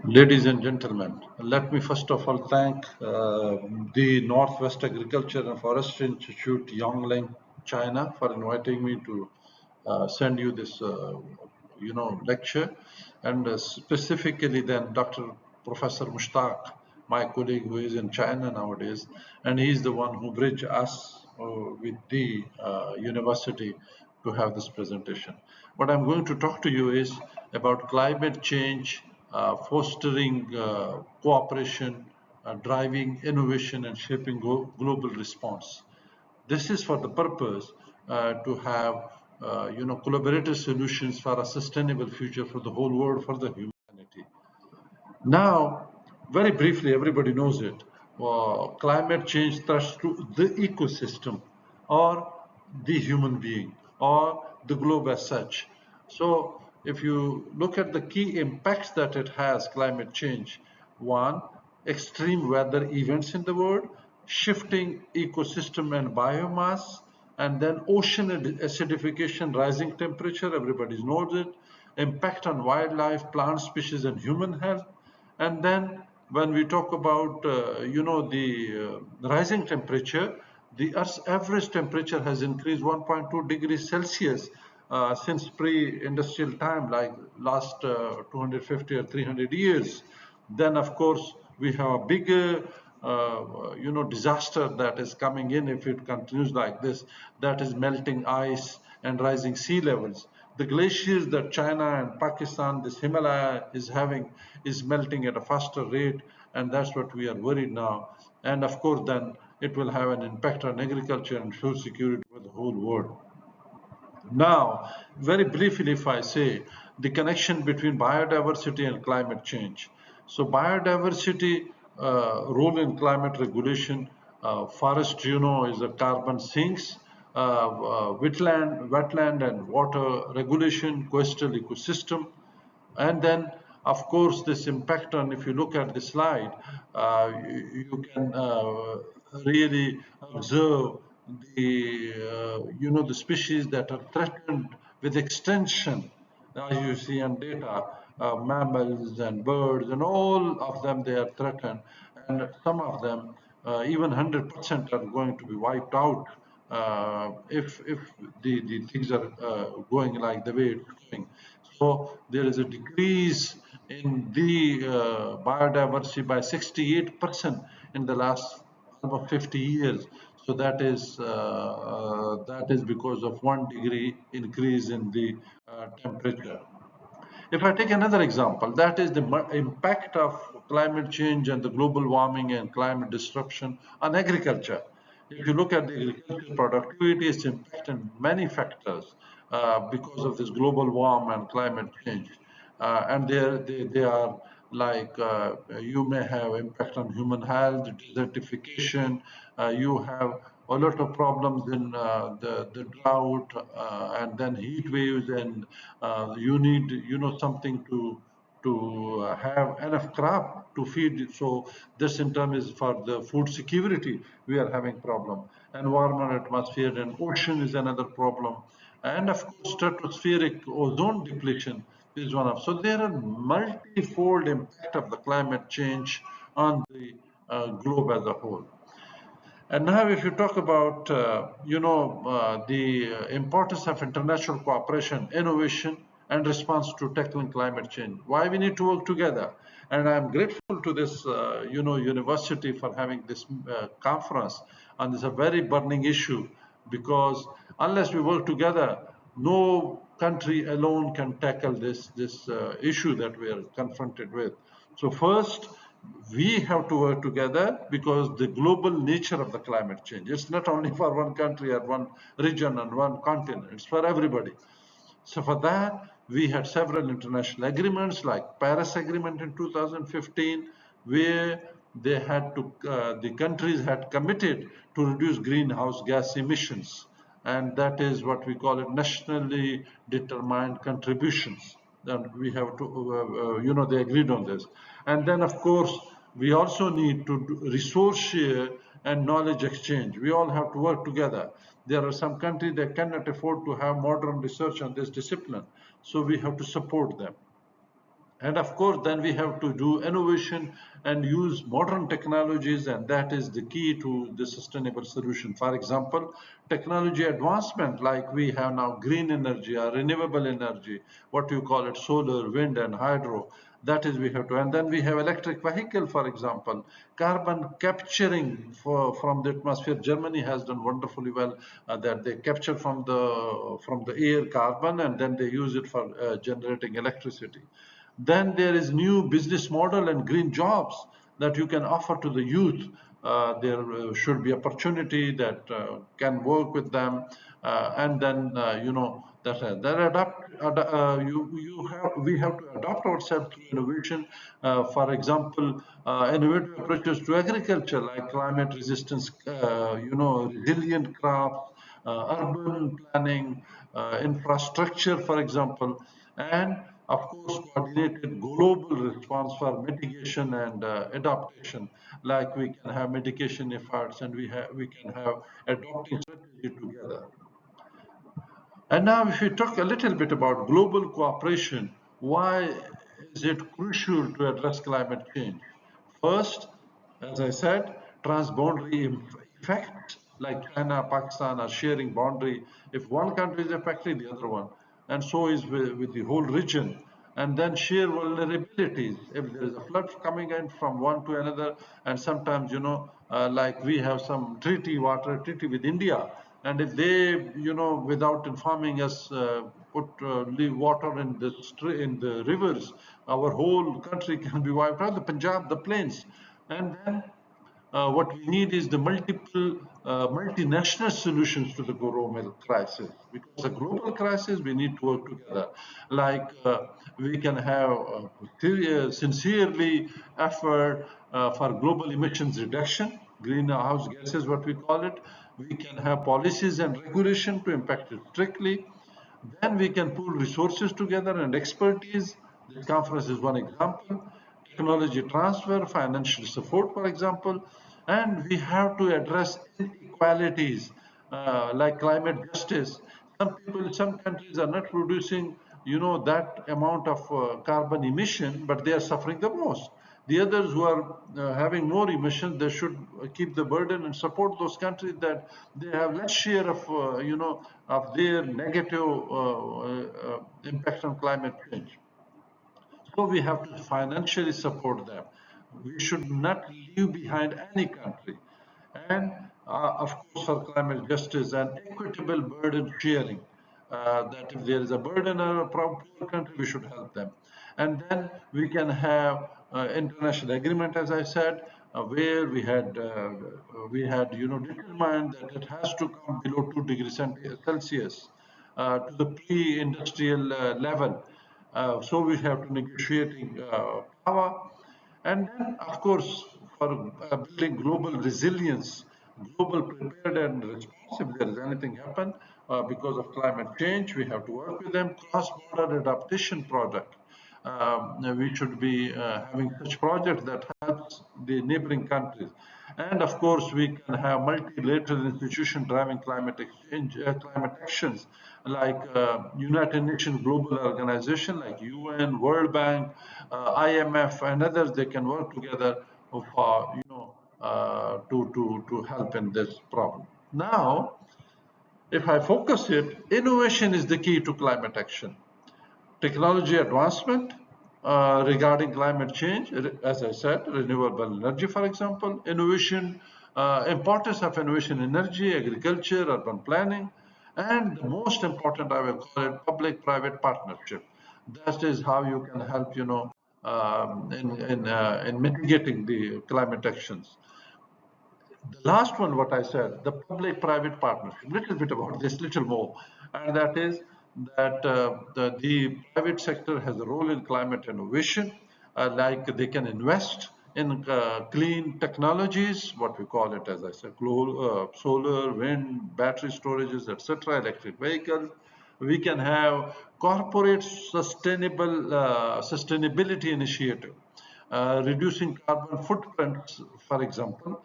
Ladies and gentlemen, let me first of all thank the Northwest Agriculture and Forestry Institute, Yongling, China, for inviting me to send you this, lecture, and specifically then Dr. Professor Mushtaq, my colleague who is in China nowadays, and he's the one who bridged us with the university to have this presentation. What I'm going to talk to you is about climate change, fostering cooperation, driving innovation, and shaping global response. This is for the purpose to have collaborative solutions for a sustainable future for the whole world, for the humanity. Now, very briefly, everybody knows it. Climate change threats to the ecosystem or the human being or the globe as such. So, if you look at the key impacts that it has, climate change, one, extreme weather events in the world, shifting ecosystem and biomass, and then ocean acidification, rising temperature, everybody knows it, impact on wildlife, plant species, and human health. And then when we talk about, the rising temperature, the Earth's average temperature has increased 1.2 degrees Celsius since pre-industrial time, like last 250 or 300 years. Then, of course, we have a bigger, disaster that is coming in if it continues like this. That is melting ice and rising sea levels. The glaciers that China and Pakistan, this Himalaya is having, is melting at a faster rate, and that's what we are worried now. And of course, then it will have an impact on agriculture and food security for the whole world. Now, very briefly, if I say the connection between biodiversity and climate change. So, biodiversity role in climate regulation. Forest, is a carbon sinks. Wetland and water regulation, coastal ecosystem, and then, of course, this impact on, if you look at the slide, you can really observe the species that are threatened with extinction, as you see on data, mammals and birds, and all of them, they are threatened. And some of them, even 100% are going to be wiped out if the things are going like the way it's going. So there is a decrease in the biodiversity by 68% in the last almost 50 years. So that is because of 1 degree increase in the temperature. If I take another example, that is the impact of climate change and the global warming and climate disruption on agriculture. If you look at the agricultural productivity, it's impacted many factors because of this global warm and climate change. And they are like you may have impact on human health, desertification, you have a lot of problems in the drought and then heat waves, and you need something to have enough crop to feed. So this in turn is for the food security. We are having problem. Environment, atmosphere, and ocean is another problem, and of course stratospheric ozone depletion is one of. So there are multifold impact of the climate change on the globe as a whole. And now, if you talk about, the importance of international cooperation, innovation, and response to tackling climate change, why we need to work together. And I'm grateful to this, university for having this conference on this a very burning issue, because unless we work together, no country alone can tackle this issue that we are confronted with. So first, we have to work together because the global nature of the climate change. It's not only for one country or one region and one continent, it's for everybody. So for that, we had several international agreements like Paris Agreement in 2015, where the countries had committed to reduce greenhouse gas emissions. And that is what we call it nationally determined contributions. Then we have to, they agreed on this. And then, of course, we also need to do resource share and knowledge exchange. We all have to work together. There are some countries that cannot afford to have modern research on this discipline, so we have to support them. And of course, then we have to do innovation and use modern technologies, and that is the key to the sustainable solution. For example, technology advancement, like we have now green energy or renewable energy, what you call it, solar, wind, and hydro. That is, we have to, and then we have electric vehicle, for example, carbon capturing from the atmosphere. Germany has done wonderfully well that they capture from the air carbon and then they use it for generating electricity. Then there is new business model and green jobs that you can offer to the youth. There should be opportunity that can work with them, and then that you have we have to adapt ourselves through innovation. For example, innovative approaches to agriculture like climate resistance, resilient crops, urban planning, infrastructure, for example, and of course, coordinated global response for mitigation and adaptation. Like we can have mitigation efforts, and we can have adapting strategy together. And now, if we talk a little bit about global cooperation, why is it crucial to address climate change? First, as I said, transboundary effects, like China, Pakistan are sharing boundary. If one country is affected, the other one, and so is with the whole region. And then sheer vulnerabilities. If there is a flood coming in from one to another, and sometimes, like we have some water treaty with India, and if they, without informing us, put leave water in in the rivers, our whole country can be wiped out. The Punjab, the plains, and then what we need is the multinational solutions to the global crisis. Because a global crisis, we need to work together. Like we can have sincerely effort for global emissions reduction, greenhouse gases, what we call it. We can have policies and regulation to impact it strictly. Then we can pool resources together and expertise. This conference is one example. Technology transfer, financial support, for example. And we have to address inequalities like climate justice. Some people, some countries are not producing, that amount of carbon emission, but they are suffering the most. The others who are having more emissions, they should keep the burden and support those countries that they have less share of, of their negative impact on climate change. So we have to financially support them. We should not leave behind any country. And of course, for climate justice and equitable burden sharing, that if there is a burden on a poor country, we should help them. And then we can have international agreement, as I said, where we had determined that it has to come below 2 degrees Celsius to the pre-industrial level. So we have to negotiating power, and then of course for building global resilience, global prepared and response if there is anything happen because of climate change, we have to work with them. Cross-border adaptation project. We should be having such projects that helps the neighboring countries. And of course, we can have multilateral institutions driving climate exchange, climate actions, like United Nations global organization like UN, World Bank, IMF, and others. They can work together for to help in this problem. Now, if I focus it, innovation is the key to climate action. Technology advancement regarding climate change, as I said, renewable energy, for example, innovation, importance of innovation in energy, agriculture, urban planning, and the most important, I will call it public-private partnership. That is how you can help, in mitigating the climate actions. The last one, what I said, the public-private partnership, little bit about this, little more, and that is that the private sector has a role in climate innovation, like they can invest in clean technologies, what we call it, as I said, solar, wind, battery storages, etc., electric vehicles. We can have corporate sustainability initiative, reducing carbon footprints, for example,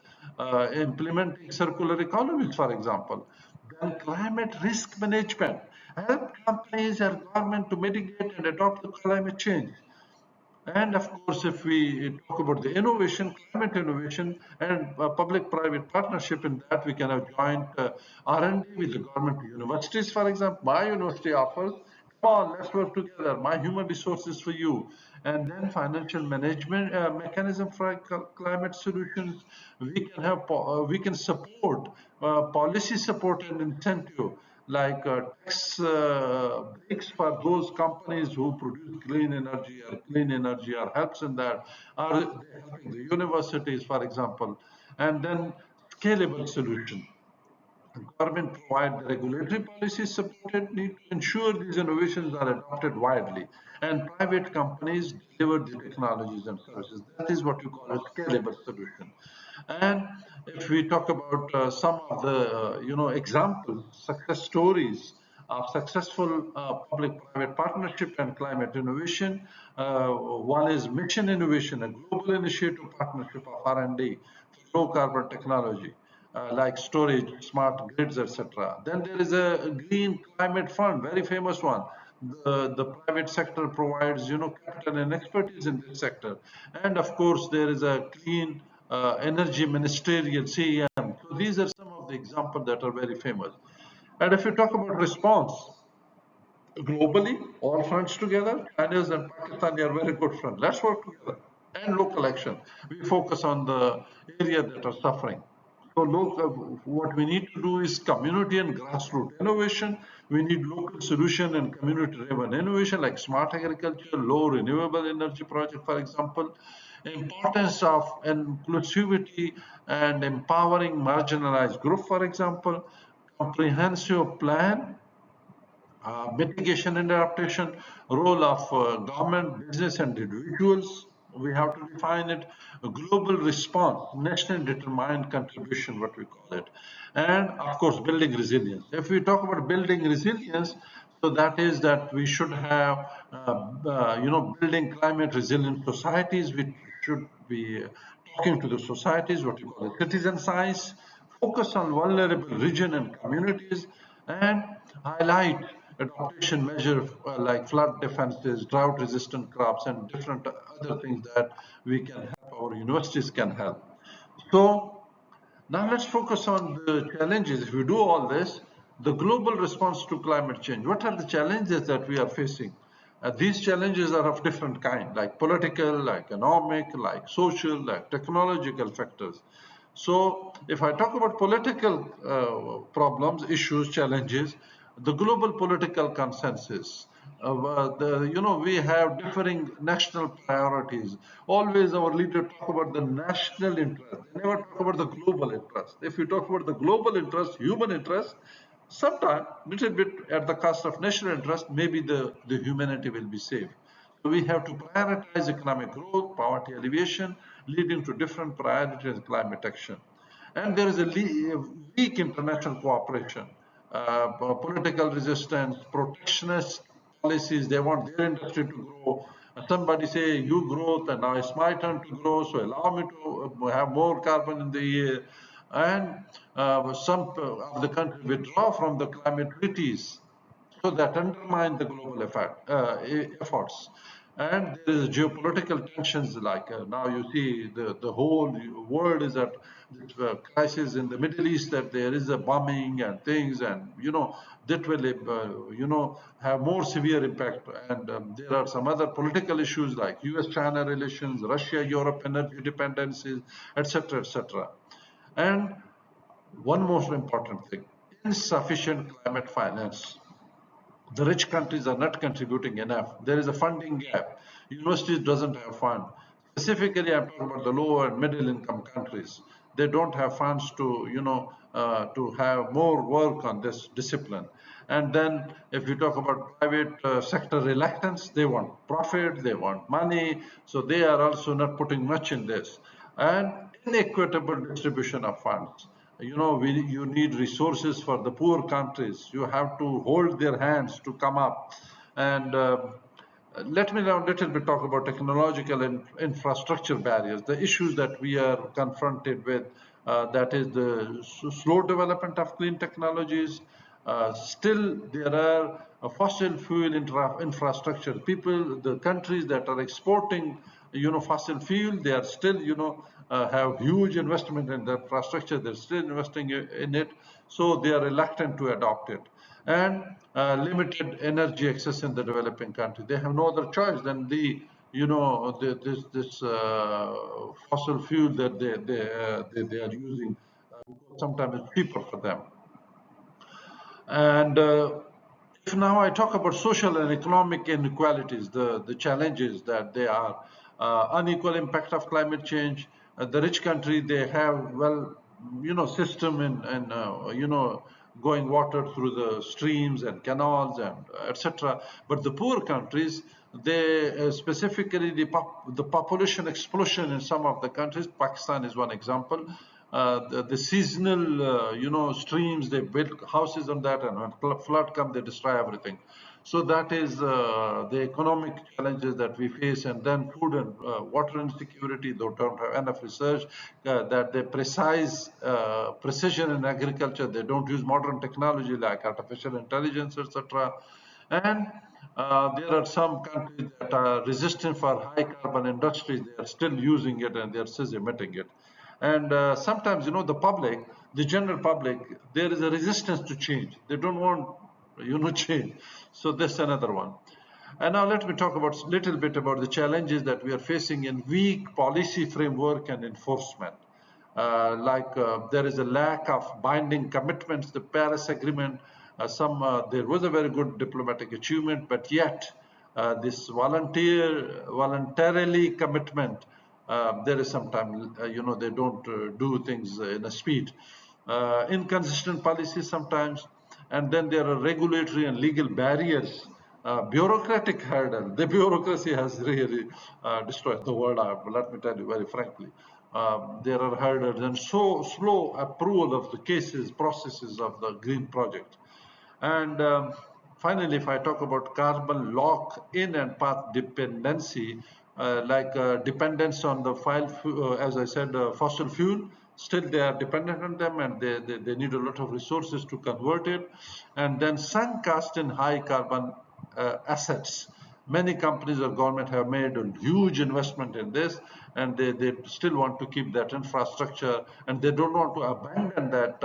implementing circular economies, for example. Then climate risk management, help companies and government to mitigate and adopt the climate change. And of course, if we talk about the innovation, climate innovation, and public-private partnership, in that we can have joint R&D with the government universities. For example, my university offers, come on, let's work together. My human resources for you, and then financial management mechanism for climate solutions. We can support policy support and incentive like tax breaks for those companies who produce clean energy or helps in that, are they helping the universities, for example, and then scalable solution. Government provide the regulatory policies supported need to ensure these innovations are adopted widely, and private companies deliver the technologies and services. That is what you call a scalable solution. And if we talk about some of the examples, success stories of successful public-private partnership and climate innovation, one is Mission Innovation, a global initiative partnership of R&D for low carbon technology like storage, smart grids, etc. Then there is a Green Climate Fund, very famous one. The private sector provides, capital and expertise in this sector. And of course, there is a Clean Energy Ministerial CEM. So these are some of the examples that are very famous. And if you talk about response, globally, all fronts together, China and Pakistan are very good friends. Let's work together. And local action. We focus on the area that are suffering. So local, what we need to do is community and grassroots innovation. We need local solution and community-driven innovation like smart agriculture, low renewable energy project, for example. Importance of inclusivity and empowering marginalized group, for example. Comprehensive plan, mitigation and adaptation, role of government, business, and individuals. We have to define it. A global response, national determined contribution, what we call it, and of course, building resilience. If we talk about building resilience, so that is that we should have, building climate resilient societies. We should be talking to the societies, what you call it, citizen science, focus on vulnerable region and communities, and highlight adaptation measures like flood defenses, drought resistant crops, and different other things that we can help, our universities can help. So now let's focus on the challenges. If we do all this, the global response to climate change, what are the challenges that we are facing? These challenges are of different kind, like political, like economic, like social, like technological factors. So if I talk about political problems, issues, challenges, the global political consensus, we have differing national priorities. Always our leaders talk about the national interest. They never talk about the global interest. If you talk about the global interest, human interest, sometimes little bit at the cost of national interest, maybe the humanity will be saved. So we have to prioritize economic growth, poverty alleviation, leading to different priorities in climate action. And there is a weak international cooperation, political resistance, protectionist policies. They want their industry to grow. Somebody say, you growth, and now it's my turn to grow, so allow me to have more carbon in the air. And some of the countries withdraw from the climate treaties, so that undermine the global efforts. And there is geopolitical tensions, like now you see the whole world is at this crisis in the Middle East, that there is a bombing and things, and that will have more severe impact. And there are some other political issues like US-China relations, Russia-Europe energy dependencies, etc., etc. And one most important thing, insufficient climate finance. The rich countries are not contributing enough. There is a funding gap. Universities doesn't have fund. Specifically, I'm talking about the lower and middle income countries. They don't have funds to have more work on this discipline. And then if you talk about private sector reluctance, they want profit, they want money, so they are also not putting much in this. And inequitable distribution of funds. You need resources for the poor countries. You have to hold their hands to come up. And let me now a little bit talk about technological and infrastructure barriers, the issues that we are confronted with. That is the slow development of clean technologies, still there are fossil fuel infrastructure. People, the countries that are exporting, fossil fuel, they are still, have huge investment in the infrastructure. They're still investing in it, so they are reluctant to adopt it. And limited energy access in the developing country. They have no other choice than this fossil fuel that they are using. Sometimes it's cheaper for them. And if now I talk about social and economic inequalities, the challenges that they are, unequal impact of climate change. The rich country, they have, well, system and going water through the streams and canals and etc. But the poor countries, they specifically the population explosion in some of the countries. Pakistan is one example. The seasonal, streams, they build houses on that, and when flood comes, they destroy everything. So that is the economic challenges that we face, and then food and water insecurity. They don't have enough research that they precision in agriculture. They don't use modern technology like artificial intelligence, etc. And there are some countries that are resistant for high carbon industries. They are still using it and they are still emitting it. And sometimes, the public, the general public, there is a resistance to change. They don't want, change. So that's another one. And now let me talk about a little bit about the challenges that we are facing in weak policy framework and enforcement. There is a lack of binding commitments. The Paris Agreement, there was a very good diplomatic achievement, but yet this voluntarily commitment, there is sometimes, they don't do things in a speed. Inconsistent policies sometimes, and then there are regulatory and legal barriers, bureaucratic hurdle. The bureaucracy has really destroyed the world. Let me tell you very frankly. There are hurdles and so slow approval of the cases, processes of the green project. And finally, if I talk about carbon lock-in and path dependency, dependence on the as I said, fossil fuel, still they are dependent on them, and they need a lot of resources to convert it. And then sunk cost in high carbon assets. Many companies or government have made a huge investment in this, and they still want to keep that infrastructure, and they don't want to abandon that,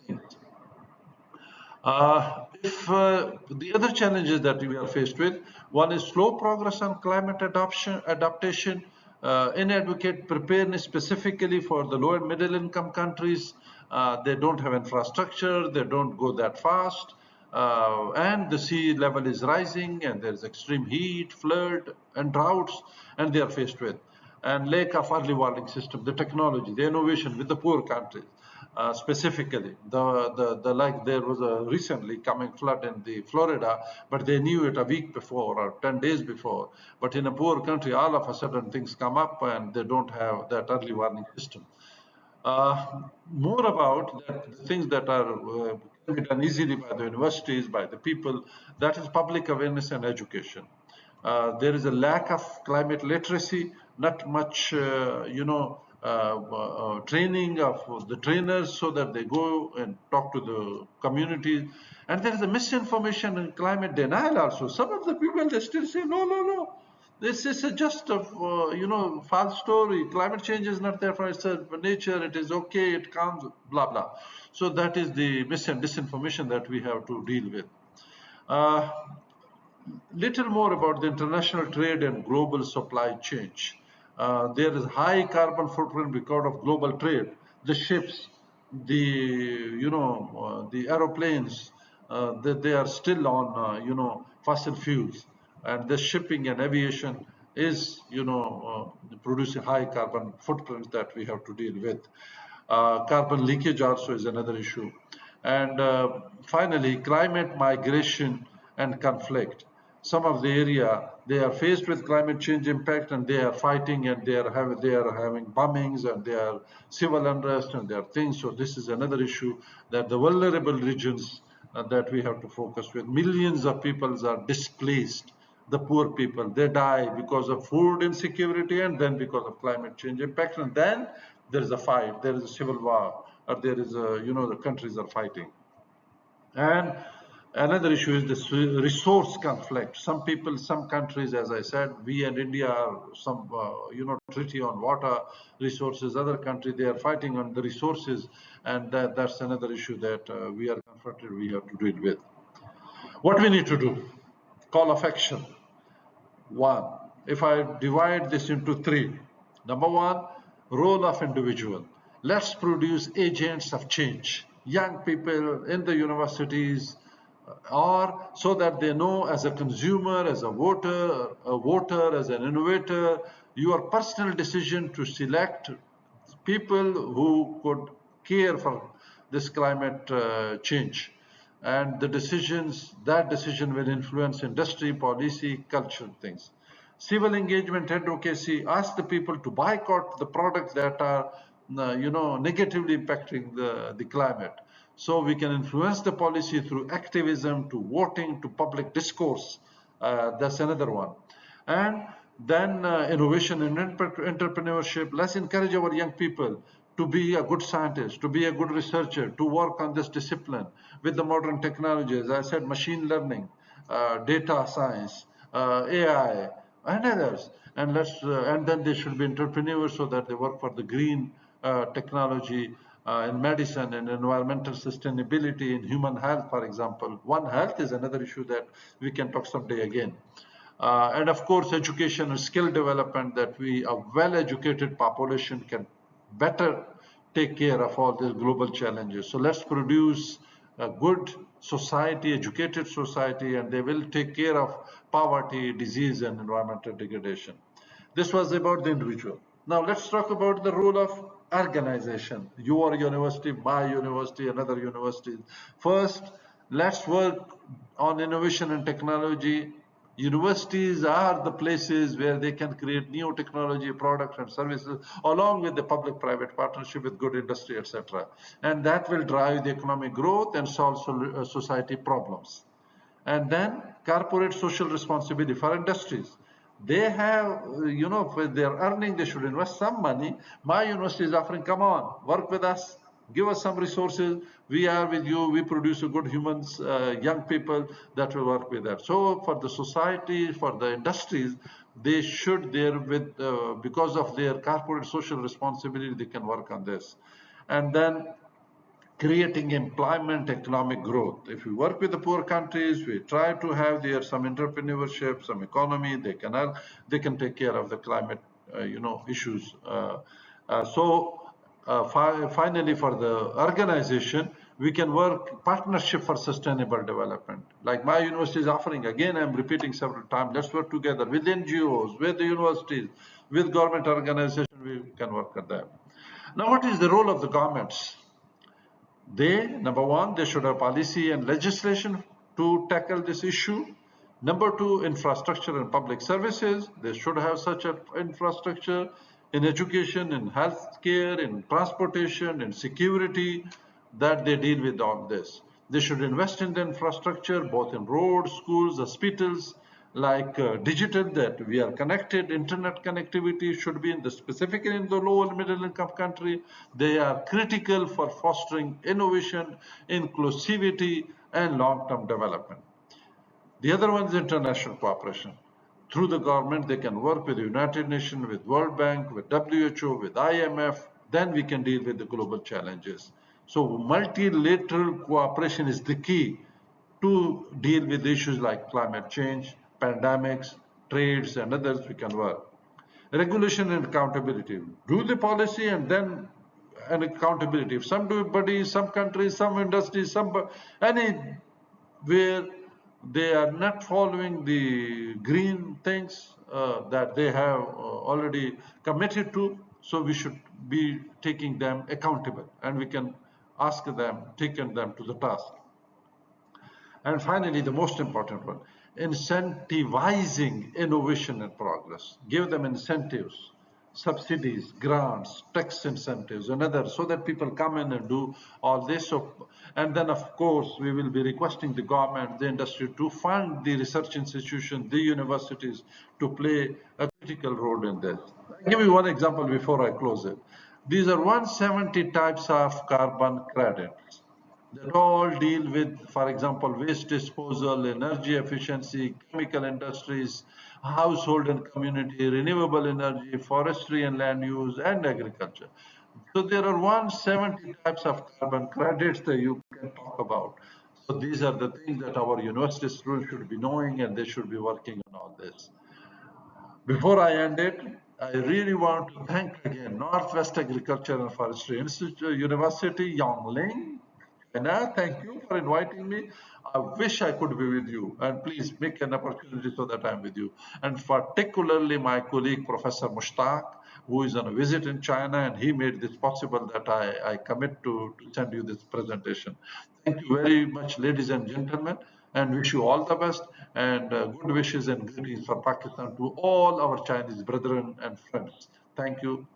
things. If The other challenges that we are faced with, one is slow progress on climate adaptation, inadequate preparedness specifically for the low and middle income countries. They don't have infrastructure, they don't go that fast, and the sea level is rising, and there's extreme heat, flood, and droughts, and they are faced with. And lack of early warning system, the technology, the innovation with the poor countries. Specifically, there was a recently coming flood in the Florida, but they knew it a week before or 10 days before. But in a poor country, all of a sudden things come up and they don't have that early warning system. More about that, the things that are can be done easily by the universities, by the people, that is public awareness and education. There is a lack of climate literacy, not much, training of the trainers so that they go and talk to the community. And there is a misinformation and climate denial also. Some of the people, they still say, no, no, no. This is just a false story. Climate change is not there for its nature. It is okay. It comes, blah blah. So that is the mis and disinformation that we have to deal with. Uh, Little more about the international trade and global supply chain. There is high carbon footprint because of global trade. The ships, the aeroplanes, they are still on fossil fuels, and the shipping and aviation is producing high carbon footprints that we have to deal with. Carbon leakage also is another issue. And finally, climate migration and conflict. Some of the area, they are faced with climate change impact, and they are fighting, and they are having bombings, and they are civil unrest, and there are things. So this is another issue, that the vulnerable regions that we have to focus with. Millions of people are displaced. The poor people, they die because of food insecurity, and then because of climate change impact, and then there is a fight, there is a civil war, or there is the countries are fighting. And another issue is this resource conflict. Some people, some countries, as I said, we and India are some, treaty on water resources. Other countries, they are fighting on the resources, and that's another issue that we are confronted, we have to deal with. What we need to do, call of action. One, if I divide this into three, number one, role of individual. Let's produce agents of change, young people in the universities, or so that they know as a consumer, as a voter, as an innovator, your personal decision to select people who could care for this climate change. And the decisions, that decision will influence industry, policy, culture, things. Civil engagement advocacy asks the people to boycott the products that are, negatively impacting the climate. So we can influence the policy through activism, to voting, to public discourse. That's another one. And then innovation and entrepreneurship. Let's encourage our young people to be a good scientist, to be a good researcher, to work on this discipline with the modern technologies. I said machine learning, data science, AI, and others. And then they should be entrepreneurs so that they work for the green technology in medicine and environmental sustainability in human health, for example. One health is another issue that we can talk someday again. And of course, education and skill development, that a well-educated population can better take care of all these global challenges. So let's produce a good society, educated society, and they will take care of poverty, disease, and environmental degradation. This was about the individual. Now let's talk about the role of organization. Your university, my university, another university. First, let's work on innovation and technology. Universities are the places where they can create new technology, products and services, along with the public-private partnership with good industry, etc. And that will drive the economic growth and solve society problems. And then corporate social responsibility for industries. They have, if they're earning, they should invest some money. My university is offering, come on, work with us, give us some resources. We are with you. We produce good humans, young people that will work with that. So for the society, for the industries, they should there with because of their corporate social responsibility, they can work on this. And then creating employment, economic growth. If we work with the poor countries, we try to have there some entrepreneurship, some economy, they can take care of the climate, issues. Finally, for the organization, we can work partnership for sustainable development. Like my university is offering, again, I'm repeating several times, let's work together with NGOs, with the universities, with government organizations, we can work at that. Now, what is the role of the governments? Number one, they should have policy and legislation to tackle this issue. Number two, infrastructure and public services. They should have such an infrastructure in education, in healthcare, in transportation, in security, that they deal with all this. They should invest in the infrastructure, both in roads, schools, hospitals, like digital, that we are connected. Internet connectivity should be specifically in the low and middle income country. They are critical for fostering innovation, inclusivity, and long-term development. The other one is international cooperation. Through the government, they can work with the United Nations, with World Bank, with WHO, with IMF. Then we can deal with the global challenges. So multilateral cooperation is the key to deal with issues like climate change, pandemics, trades, and others. We can work. Regulation and accountability. Do the policy and then an accountability. If somebody, some countries, some industries, anywhere they are not following the green things that they have already committed to, so we should be taking them accountable, and we can ask them, taking them to the task. And finally, the most important one, incentivizing innovation and progress. Give them incentives, subsidies, grants, tax incentives, and others, so that people come in and do all this. And then, of course, we will be requesting the government, the industry to fund the research institutions, the universities, to play a critical role in this. I'll give you one example before I close it. These are 170 types of carbon credits. that all deal with, for example, waste disposal, energy efficiency, chemical industries, household and community, renewable energy, forestry and land use, and agriculture. So there are 170 types of carbon credits that you can talk about. So these are the things that our university students should be knowing, and they should be working on all this. Before I end it, I really want to thank again Northwest Agriculture and Forestry Institute, University, Yongling, China. Thank you for inviting me. I wish I could be with you, and please make an opportunity so that I'm with you. And particularly my colleague, Professor Mushtaq, who is on a visit in China, and he made this possible that I commit to send you this presentation. Thank you very much, ladies and gentlemen, and wish you all the best and good wishes and greetings for Pakistan to all our Chinese brethren and friends. Thank you.